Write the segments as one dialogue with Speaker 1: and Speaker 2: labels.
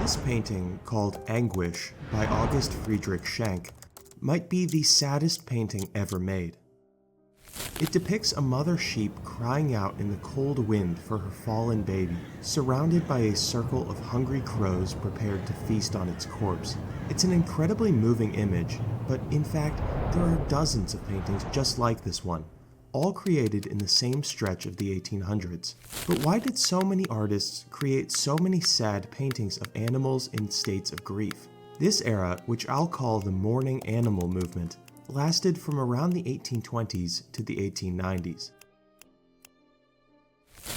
Speaker 1: This painting, called Anguish by August Friedrich Schenk, might be the saddest painting ever made. It depicts a mother sheep crying out in the cold wind for her fallen baby, surrounded by a circle of hungry crows prepared to feast on its corpse. It's an incredibly moving image, but in fact, there are dozens of paintings just like this one, all created in the same stretch of the 1800s. But why did so many artists create so many sad paintings of animals in states of grief? This era, which I'll call the mourning animal movement, lasted from around the 1820s to the 1890s.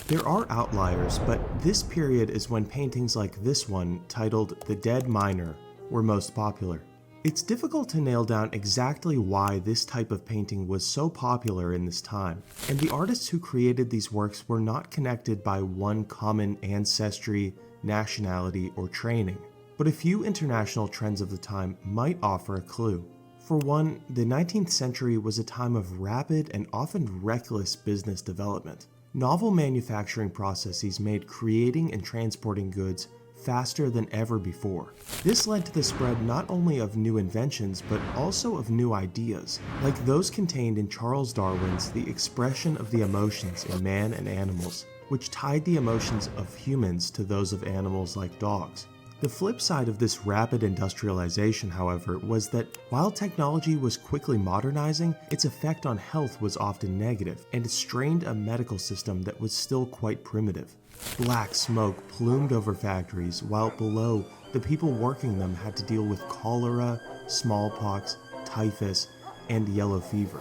Speaker 1: There are outliers, but this period is when paintings like this one, titled The Dead Miner, were most popular. It's difficult to nail down exactly why this type of painting was so popular in this time, and the artists who created these works were not connected by one common ancestry, nationality, or training. But a few international trends of the time might offer a clue. For one, the 19th century was a time of rapid and often reckless business development. Novel manufacturing processes made creating and transporting goods faster than ever before. This led to the spread not only of new inventions, but also of new ideas, like those contained in Charles Darwin's The Expression of the Emotions in Man and Animals, which tied the emotions of humans to those of animals like dogs. The flip side of this rapid industrialization, however, was that while technology was quickly modernizing, its effect on health was often negative, and it strained a medical system that was still quite primitive. Black smoke plumed over factories, while below, the people working them had to deal with cholera, smallpox, typhus, and yellow fever.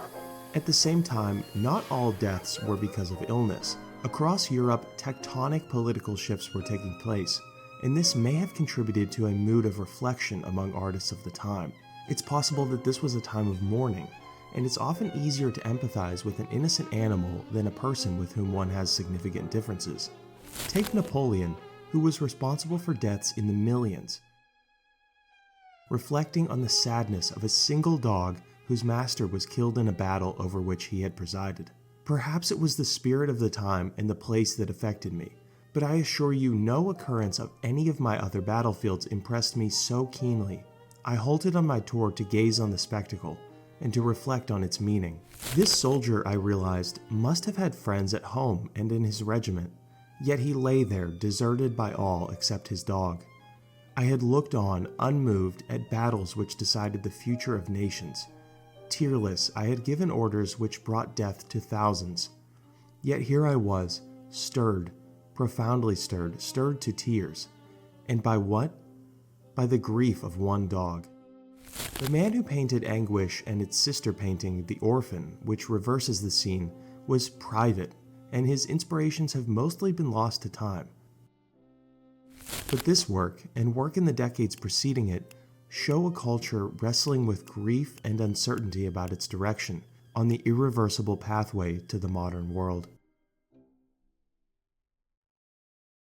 Speaker 1: At the same time, not all deaths were because of illness. Across Europe, tectonic political shifts were taking place, and this may have contributed to a mood of reflection among artists of the time. It's possible that this was a time of mourning, and it's often easier to empathize with an innocent animal than a person with whom one has significant differences. Take Napoleon, who was responsible for deaths in the millions, reflecting on the sadness of a single dog whose master was killed in a battle over which he had presided. Perhaps it was the spirit of the time and the place that affected me, but I assure you no occurrence of any of my other battlefields impressed me so keenly. I halted on my tour to gaze on the spectacle and to reflect on its meaning. This soldier, I realized, must have had friends at home and in his regiment, yet he lay there deserted by all except his dog. I had looked on, unmoved, at battles which decided the future of nations. Tearless, I had given orders which brought death to thousands. Yet here I was, stirred, profoundly stirred to tears. And by what? By the grief of one dog. The man who painted Anguish and its sister painting, The Orphan, which reverses the scene, was private, and his inspirations have mostly been lost to time. But this work, and work in the decades preceding it, show a culture wrestling with grief and uncertainty about its direction on the irreversible pathway to the modern world.